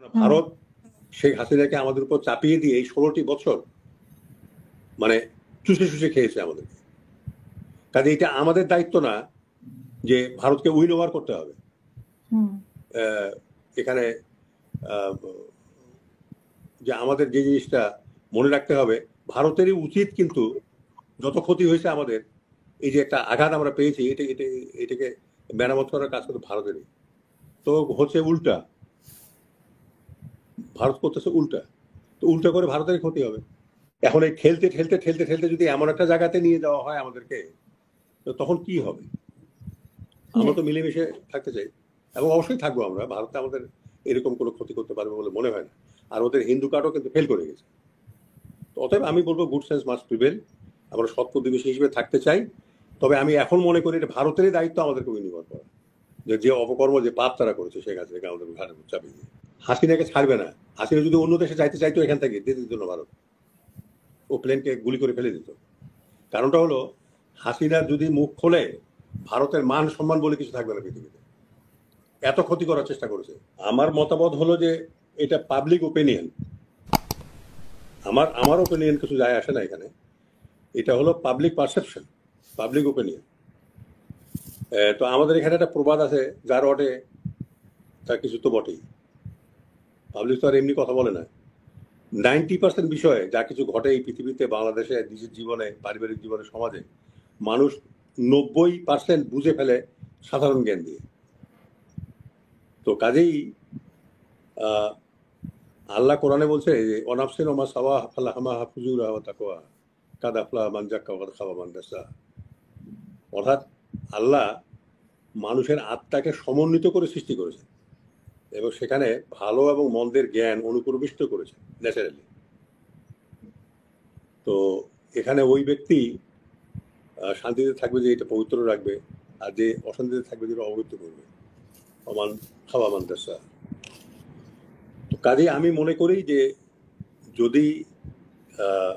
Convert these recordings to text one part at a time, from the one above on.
হুম ভারত শেখ হাসিনাকে আমাদের উপর চাপিয়ে দিয়ে এই 16টি বছর মানে চুষে চুষে খেয়েছে আমাদের। কাজে এটা আমাদের দায়িত্ব না যে ভারতকে উইন ওভার করতে হবে। হুম আহ, এখানে আহ, যে আমাদের যে জিনিসটা মনে রাখতে হবে, ভারতেরই উচিত কিন্তু যত ক্ষতি হয়েছে আমাদের, এই যে একটা আঘাত আমরা পেয়েছি, এটাকে মেরামত করার কাজ কিন্তু ভারতেরই। তো হচ্ছে উল্টা, ভারত করতেছে উল্টা। তো উল্টা করে ভারতেরই ক্ষতি হবে। এখন এই ঠেলতে ঠেলতে ঠেলতে ঠেলতে যদি এমন একটা জায়গাতে নিয়ে যাওয়া হয় আমাদেরকে, তো তখন কি হবে? জি আমরা তো মিলেমিশে থাকতে চাই, এবং অবশ্যই থাকবো আমরা। ভারতে আমাদের এরকম কোনো ক্ষতি করতে পারবে বলে মনে হয় না। আর ওদের হিন্দু কার্ডও কিন্তু ফেল করে গেছে। তো অতএব আমি বলবো গুড সেন্স মাস্ট প্রিভেল। আমরা সৎ প্রতিবেশী হিসেবে থাকতে চাই। তবে আমি এখন মনে করি এটা ভারতেরই দায়িত্ব আমাদেরকে নির্ভর করা, যে যে অপকর্ম যে পাপ তারা করেছে শেখ হাসিনাকে আমাদের ঘাড়ে চাপিয়ে দিয়ে। হাসিনাকে ছাড়বে না। হাসিনা যদি অন্য দেশে যাইতে চাইতো এখান থেকে দিয়ে দিত না ভারত, ও প্লেনকে গুলি করে ফেলে দিত। কারণটা হলো, হাসিনা যদি মুখ খোলে ভারতের মান সম্মান বলে কিছু থাকবে না পৃথিবীতে। এত ক্ষতি করার চেষ্টা করেছে। আমার মতামত হলো যে এটা পাবলিক ওপিনিয়ন। আমার ওপিনিয়ন কিছু যায় আসে না এখানে। এটা হলো পাবলিক পারসেপশন, পাবলিক ওপিনিয়ন। তো আমাদের এখানে একটা প্রবাদ আছে, যার অটে তার কিছু তো বটেই। পাবলিক তো আর এমনি কথা বলে না। 90% বিষয়ে যা কিছু ঘটে এই পৃথিবীতে, বাংলাদেশে, নিজের জীবনে, পারিবারিক জীবনে, সমাজে, মানুষ 90% বুঝে ফেলে সাধারণ জ্ঞান দিয়ে। তো কাজেই আহ, আল্লাহ কোরআনে বলছে যে অনাফসিন ওমা সাওয়া ফালা হামা হাফুজুর তাকওয়া কাদাফলা মানজাক্কা খাওয়া মান্দাসা। অর্থাৎ আল্লাহ মানুষের আত্মাকে সমন্বিত করে সৃষ্টি করেছে, এবং সেখানে ভালো এবং মন্দের জ্ঞান অনুপ্রবিষ্ট করেছে ন্যাচারালি। তো এখানে ওই ব্যক্তি শান্তিতে থাকবে যে এটা পবিত্র রাখবে, আর যে অশান্তিতে থাকবে যেটা অপবিত্র করবে। অমান খাওয়া মান্দাসা। তো কাজেই আমি মনে করি যে যদি আহ,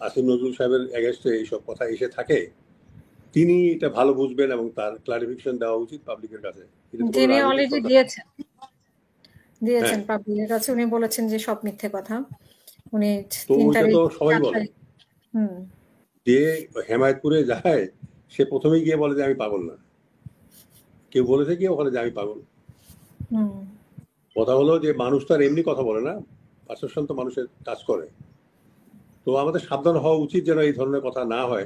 আসিফ নজরুল সাহেবের এগেনস্টে এইসব কথা এসে থাকে, তিনি এটা ভালো বুঝবেন এবং তার ক্লারিফিকেশন দেওয়া উচিত পাবলিকের কাছে। এটা তো কোনো যিনি রাজনৈতিক অলরেডি সরকার। হ্যাঁ, দিয়েছেন পাবলিকের কাছে, উনি বলেছেন যে সব মিথ্যে কথা। উনি তো 3 ওইটা তারিখ তো সবাই 4 বলে। তারিখ হুম যে হেমায়তপুরে যায়, সে প্রথমেই গিয়ে বলে যে আমি পাগল না। কেউ বলেছে কি ওখানে যে আমি পাগল? হুম কথা হলো যে মানুষ তো আর এমনি কথা বলে না, পারসেপশন তো মানুষের কাজ করে। তো আমাদের সাবধান হওয়া উচিত যেন এই ধরনের কথা না হয়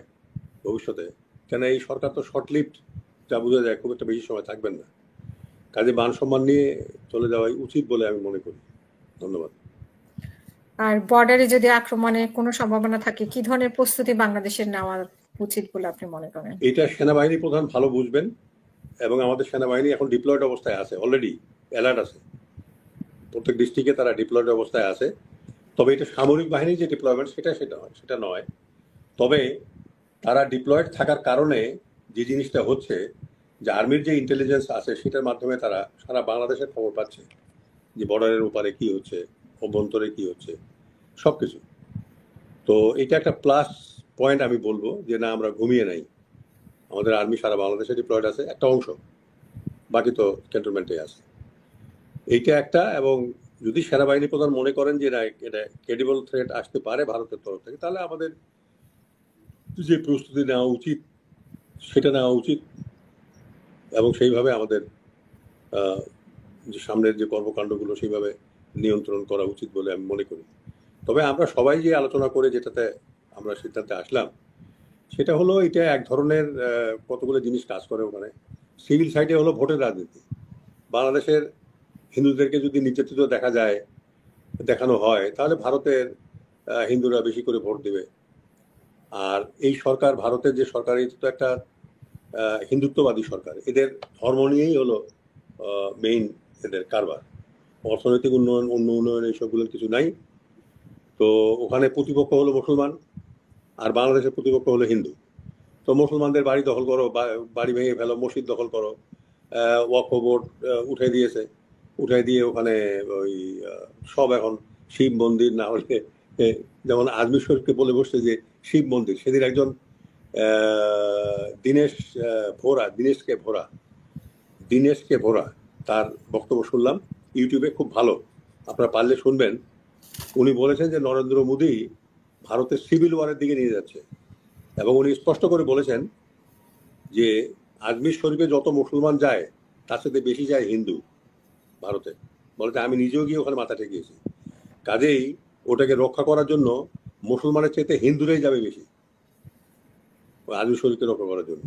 ভবিষ্যতে। কেন এই সরকার তো শর্ট লিভড, যা বোঝা যায় খুব একটা বেশি সময় থাকবেন না। কাজে মান সম্মান নিয়ে চলে যাওয়াই উচিত বলে আমি মনে করি। ধন্যবাদ। আর বর্ডারে যদি আক্রমণের কোনো সম্ভাবনা থাকে, কি ধরনের প্রস্তুতি বাংলাদেশের নেওয়া উচিত বলে আপনি মনে করেন? এটা সেনাবাহিনী প্রধান ভালো বুঝবেন, এবং আমাদের সেনাবাহিনী এখন ডিপ্লয়েড অবস্থায় আছে, অলরেডি অ্যালার্ট আছে। প্রত্যেক ডিস্ট্রিক্টে তারা ডিপ্লয়েড অবস্থায় আছে। তবে এটা সামরিক বাহিনীর যে ডিপ্লয়মেন্ট সেটা নয়। তবে তারা ডিপ্লয়েড থাকার কারণে যে জিনিসটা হচ্ছে, যে আর্মির যে ইন্টেলিজেন্স আছে সেটার মাধ্যমে তারা সারা বাংলাদেশের খবর পাচ্ছে, যে বর্ডারের ওপারে কি হচ্ছে, অভ্যন্তরে কি হচ্ছে, সবকিছু। তো এটা একটা প্লাস পয়েন্ট আমি বলবো, যে না আমরা ঘুমিয়ে নাই। আমাদের আর্মি সারা বাংলাদেশে ডিপ্লয়েড আছে, একটা অংশ, বাকি তো ক্যান্টনমেন্টে আছে। এইটা একটা। এবং যদি সেনাবাহিনী প্রধান মনে করেন যে না এটা ক্রেডিবল থ্রেট আসতে পারে ভারতের তরফ থেকে, তাহলে আমাদের যে প্রস্তুতি নেওয়া উচিত সেটা নেওয়া উচিত, এবং সেইভাবে আমাদের আহ, যে সামনের যে কর্মকাণ্ডগুলো সেইভাবে নিয়ন্ত্রণ করা উচিত বলে আমি মনে করি। তবে আমরা সবাই যে আলোচনা করে যেটাতে আমরা সিদ্ধান্তে আসলাম, সেটা হলো এটা এক ধরনের কতগুলো জিনিস কাজ করে ওখানে। সিভিল সাইডে হলো ভোটের রাজনীতি। বাংলাদেশের হিন্দুদেরকে যদি নির্যাতিত দেখা যায়, দেখানো হয়, তাহলে ভারতের হিন্দুরা বেশি করে ভোট দেবে। আর এই সরকার, ভারতের যে সরকার, এটা তো একটা হিন্দুত্ববাদী সরকার। এদের ধর্ম নিয়েই হলো মেইন এদের কারবার। অর্থনৈতিক উন্নয়ন, অন্য উন্নয়ন, এইসবগুলোর কিছু নাই। তো ওখানে প্রতিপক্ষ হলো মুসলমান, আর বাংলাদেশের প্রতিপক্ষ হলো হিন্দু। তো মুসলমানদের বাড়ি দখল করো, বাড়ি ভেঙে ফেলো, মসজিদ দখল করো। ওয়াকফ বোর্ড উঠে দিয়েছে, উঠে দিয়ে ওখানে ওই সব এখন শিব মন্দির না হলে যেমন আজমির শরীফকে বলে বসছে যে শিব মন্দির। সেদিন একজন দীনেশ দীনেশকে ভোরা তার বক্তব্য শুনলাম ইউটিউবে, খুব ভালো। আপনারা পারলে শুনবেন। উনি বলেছেন যে নরেন্দ্র মোদী ভারতের সিভিল ওয়ারের দিকে নিয়ে যাচ্ছে, এবং উনি স্পষ্ট করে বলেছেন যে আজমির শরীফে যত মুসলমান যায় তার সাথে বেশি যায় হিন্দু ভারতে। বলতে আমি নিজেও গিয়ে ওখানে মাথা ঠেকিয়েছি। কাজেই ওটাকে রক্ষা করার জন্য মুসলমানের চাইতে হিন্দুরাই যাবে বেশি আজমির শরীফকে রক্ষা করার জন্য।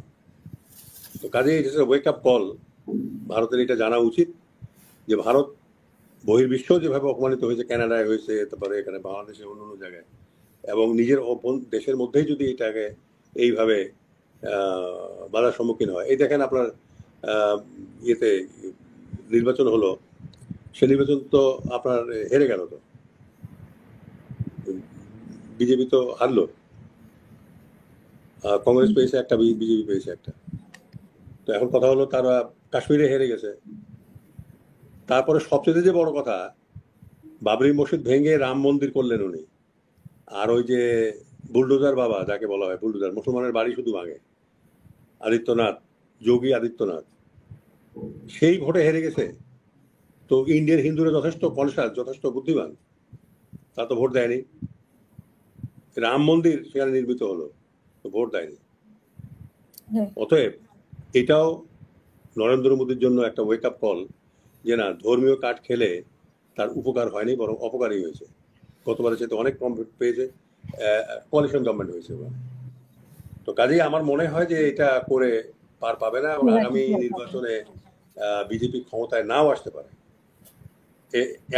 তো কাজেই এটা ওয়েক আপ কল। ভারতের এটা জানা উচিত যে ভারত বহির্বিশ্ব যেভাবে অপমানিত হয়েছে, কানাডায় হয়েছে, তারপরে এখানে বাংলাদেশে অন্য অন্য জায়গায়, এবং নিজের দেশের মধ্যেই যদি এটাকে এইভাবে বাধার সম্মুখীন হয়। এই দেখেন আপনার ইয়েতে নির্বাচন হলো, সে নির্বাচন তো আপনার হেরে গেল, তো বিজেপি তো হারলো, কংগ্রেস পেয়েছে একটা, বিজেপি পেয়েছে একটা। তো এখন কথা হলো তারা কাশ্মীরে হেরে গেছে। তারপরে সবচেয়ে যে বড় কথা, বাবরি মসজিদ ভেঙে রাম মন্দির করলেন উনি। আর ওই যে বুলডোজার বাবা যাকে বলা হয়, বুলডোজার, মুসলমানের বাড়ি শুধু ভাঙে, আদিত্যনাথ, যোগী আদিত্যনাথ, সেই ভোটে হেরে গেছে। তো ইন্ডিয়ার হিন্দুরা যথেষ্ট কনসাস, যথেষ্ট বুদ্ধিমান, তা তো ভোট দেয়নি। রাম মন্দির সেখানে নির্মিত হলো, তো ভোট দেয়নি। অতএব এটাও নরেন্দ্র মোদীর জন্য একটা ওয়েক আপ কল যে না, ধর্মীয় কাঠ খেলে তার উপকার হয়নি, বরং অপকারই হয়েছে। গতবারের চাইতে অনেক কম ভোট পেয়েছে, কোয়ালিশন গভর্নমেন্ট হয়েছে। তো কাজেই আমার মনে হয় যে এটা করে পার পাবে না, এবং আগামী নির্বাচনে বিজেপি ক্ষমতায় নাও আসতে পারে,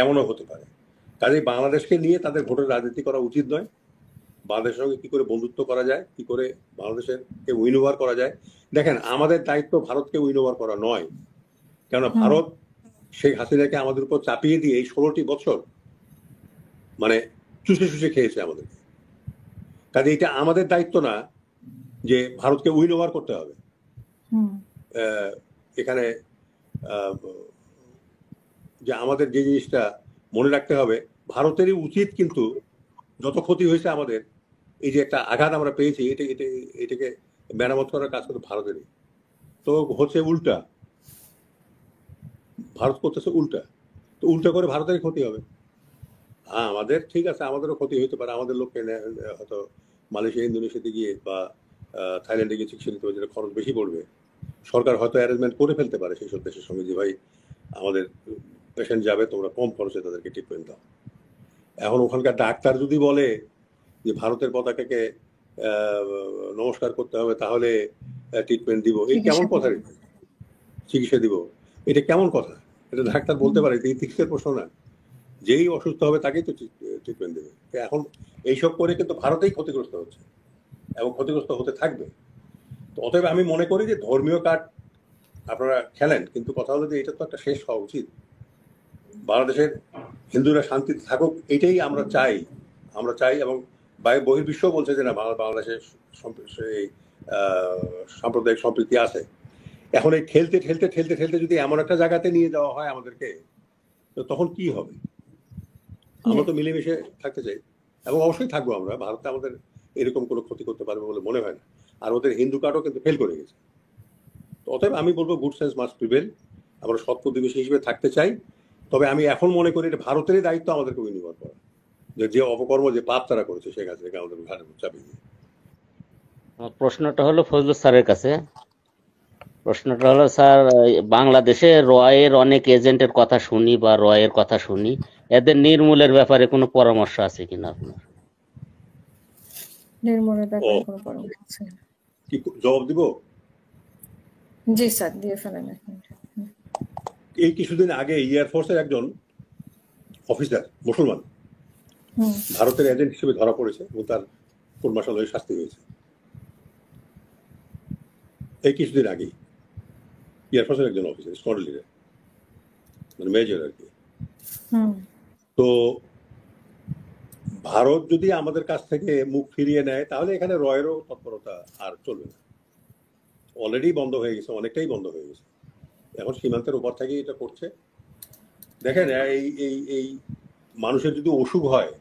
এমনও হতে পারে। কাজেই বাংলাদেশকে নিয়ে তাদের ভোটের রাজনীতি করা উচিত নয়। বাংলাদেশের সঙ্গে কি করে বন্ধুত্ব করা যায়, কি করে বাংলাদেশের কে উইন ওভার করা যায়। দেখেন, আমাদের দায়িত্ব ভারতকে উইন ওভার করা নয়, কেননা ভারত শেখ হাসিনাকে আমাদের উপর চাপিয়ে দিয়ে এই 16টি বছর মানে চুষে চুষে খেয়েছে আমাদেরকে। কাজে এটা আমাদের দায়িত্ব না যে ভারতকে উইন ওভার করতে হবে। এখানে যে আমাদের যে জিনিসটা মনে রাখতে হবে, ভারতেরই উচিত কিন্তু যত ক্ষতি হয়েছে আমাদের, এই যে একটা আঘাত আমরা পেয়েছি, এটাকে মেরামত করার কাজ কিন্তু ভারতেরই। তো হচ্ছে উল্টা, ভারত করতেছে উল্টা, তো উল্টা করে ভারতেরই ক্ষতি হবে। হ্যাঁ, আমাদের ঠিক আছে, আমাদেরও ক্ষতি হতে পারে, আমাদের লোককে হয়তো মালয়েশিয়া ইন্দোনেশিয়াতে গিয়ে বা থাইল্যান্ডে গিয়ে চিকিৎসা নিতে হবে, যেটা খরচ বেশি পড়বে। সরকার হয়তো অ্যারেঞ্জমেন্ট করে ফেলতে পারে সেই সব দেশের সঙ্গে যে ভাই আমাদের পেশেন্ট যাবে, তোমরা কম খরচে তাদেরকে ট্রিটমেন্ট দাও। এখন ওখানকার ডাক্তার যদি বলে যে ভারতের পতাকাকে নমস্কার করতে হবে, তাহলে ট্রিটমেন্ট দিব, এই কেমন কথা? চিকিৎসা দিব, এটা কেমন কথা? এটা ডাক্তার বলতে পারে? চিকিৎসার প্রশ্ন না, যেই অসুস্থ হবে তাকেই তো ট্রিটমেন্ট দেবে। এখন এইসব করে কিন্তু ভারতেই ক্ষতিগ্রস্ত হচ্ছে এবং ক্ষতিগ্রস্ত হতে থাকবে। তো অতএব আমি মনে করি যে ধর্মীয় কার্ড আপনারা খেলেন, কিন্তু কথা হলো যে এটা তো একটা শেষ হওয়া উচিত। বাংলাদেশের হিন্দুরা শান্তিতে থাকুক, এটাই আমরা চাই। এবং বহির্বিশ্ব বলছে যে না, বাংলাদেশের এই সাম্প্রদায়িক সম্প্রীতি আছে। এখন এই ঠেলতে ঠেলতে ঠেলতে ঠেলতে যদি এমন একটা জায়গাতে নিয়ে যাওয়া হয় আমাদেরকে, তো তখন কি হবে? আমরা তো মিলেমিশে থাকতে চাই, এবং অবশ্যই থাকবো আমরা। ভারতে আমাদের এরকম কোনো ক্ষতি করতে পারবে বলে মনে হয় না। আর ওদের হিন্দু কার্ডও কিন্তু ফেল করে গেছে। তো অতএব আমি বলবো গুড সেন্স মাস্ট প্রিভেল। আমরা সৎ প্রতিবেশী হিসেবে থাকতে চাই। তবে আমি এখন মনে করি এটা ভারতেরই দায়িত্ব আমাদেরকে উইনিভার করা, যে অপকর্ম, যে পাপ তারা করেছে শেখ হাসিনাকে আমাদের ঘাড়ে চাপিয়ে দিয়ে। প্রশ্নটা হলো ফজলুল স্যারের কাছে। প্রশ্নটা হলো, স্যার, বাংলাদেশে রয়ের অনেক এজেন্টের কথা শুনি বা রয়ের কথা শুনি, এদের নির্মূলের ব্যাপারে কোনো পরামর্শ আছে কিনা আপনার? নির্মূলের ব্যাপারে কোনো পরামর্শ আছে? কি জবাব দিব? জি স্যার, দিয়ে ফেলেন। এই কিছুদিন আগে এয়ারফোর্সের একজন অফিসার মুসলমান ভারতের এজেন্ট হিসেবে ধরা পড়েছে এবং তার কোর্ট-মার্শাল হয়ে শাস্তি হয়েছে। এই কিছুদিন আগেই এয়ারফোর্সের একজন অফিসার, স্কোয়াড্রন লিডার, মানে মেজর আর কি। তো ভারত যদি আমাদের কাছ থেকে মুখ ফিরিয়ে নেয়, তাহলে এখানে রয়েরও তৎপরতা আর চলবে না। অলরেডি বন্ধ হয়ে গেছে, অনেকটাই বন্ধ হয়ে গেছে। এখন সীমান্তের উপর থেকেই এটা করছে। দেখেন, এই মানুষের যদি অসুখ হয়,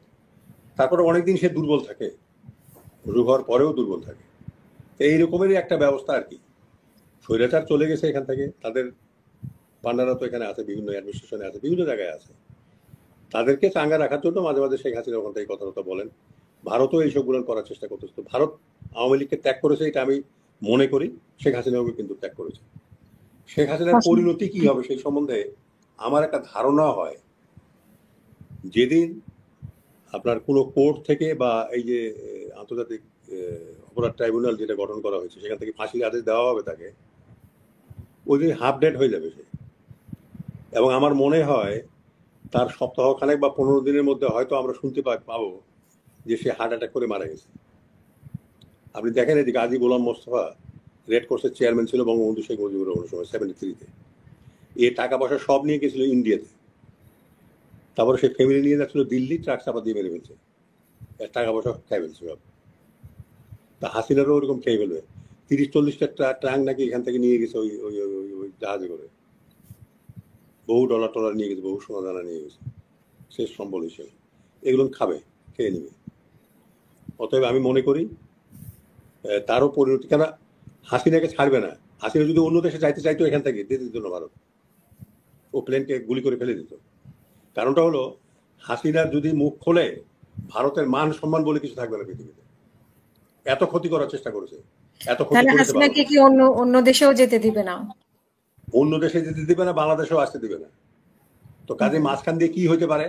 তারপরে অনেকদিন সে দুর্বল থাকে, অসুখ হওয়ার পরেও দুর্বল থাকে। এই রকমেরই একটা ব্যবস্থা আর কি। স্বৈরাচার চলে গেছে এখান থেকে, তাদের পান্ডারা তো এখানে আছে, বিভিন্ন অ্যাডমিনিস্ট্রেশনে আছে, বিভিন্ন জায়গায় আছে। তাদেরকে চাঙ্গা রাখার জন্য মাঝে মাঝে শেখ হাসিনা ওখান থেকে কথাবার্তা বলেন। ভারতও এইসবগুলো করার চেষ্টা করতেছে। তো ভারত আওয়ামী লীগকে ত্যাগ করেছে, এটা আমি মনে করি। শেখ হাসিনাকে কিন্তু ত্যাগ করেছে। শেখ হাসিনার পরিণতি কি হবে সেই সম্বন্ধে আমার একটা ধারণা হয়, যেদিন আপনার কোনো কোর্ট থেকে বা এই যে আন্তর্জাতিক অপরাধ ট্রাইব্যুনাল যেটা গঠন করা হয়েছে সেখান থেকে ফাঁসির আদেশ দেওয়া হবে তাকে, ওই দিন হাফ ডেড হয়ে যাবে সে। এবং আমার মনে হয় তার সপ্তাহখানেক বা 15 দিনের মধ্যে হয়তো আমরা শুনতে পাবো যে সে হার্ট অ্যাটাক করে মারা গেছে। আপনি দেখেন এই যে গাজী গোলাম মোস্তফা রেড কোর্সের চেয়ারম্যান ছিল বঙ্গবন্ধু শেখ মুজিবুর রহমানের সময় 73-তে। এ টাকা পয়সা সব নিয়ে গেছিল ইন্ডিয়াতে, তারপরে সে ফ্যামিলি নিয়ে যাচ্ছিল দিল্লি, ট্রাক চাপা দিয়ে মেরে ফেলছে, টাকা পয়সা খেয়ে ফেলছে সব। তা হাসিনারও ওরকম খেয়ে ফেলবে। 30-40টা ট্রাঙ্ক নাকি এখান থেকে নিয়ে গেছে ওই ওই ওই ওই জাহাজে করে, বহু ডলার টলার নিয়ে গেছে, বহু সোনা দানা নিয়ে গেছে শেষ সম্বল হিসেবে। এগুলো খাবে, খেয়ে নেবে। অতএব আমি মনে করি তারও পরিণতি, কেন হাসিনাকে ছাড়বে না। হাসিনা যদি অন্য দেশে যাইতে চাইতো এখান থেকে দিয়ে দিত না ভারত, ও প্লেনকে গুলি করে ফেলে দিত। কারণটা হলো হাসিনার যদি মুখ খোলে ভারতের মান সম্মান বলে কিছু থাকবে না পৃথিবীতে। এত ক্ষতি করার চেষ্টা করেছে, এত ক্ষতি তাহলে করেছে। হাসিনাকে কি অন্য দেশেও যেতে দিবে না? অন্য দেশে যেতে দিবে না, বাংলাদেশেও আসতে দিবে না। তো কাজে মাঝখান দিয়ে কি হইতে পারে,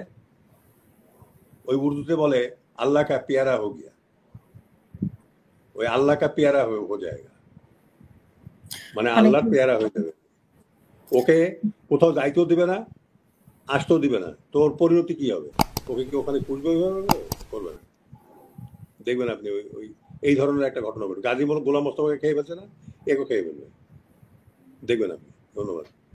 ওই উর্দুতে বলে আল্লাহ কা পেয়ারা হো গিয়া, ওই আল্লাহ কা পেয়ারা হো যায়গা, মানে আল্লাহর পেয়ারা হয়ে যাবে। ওকে কোথাও যাইতেও দিবে না, আসতেও দিবে না। তোর পরিণতি কি হবে? ওকে কি ওখানে খুঁজবে? করবে না। দেখবেন আপনি ওই ওই এই ধরনের একটা ঘটনা ঘটবে। গাজী গোলাম মোস্তফাকে খেয়ে ফেলছে না, একে খেয়ে ফেলবে, দেখবেন আপনি। ধন্যবাদ।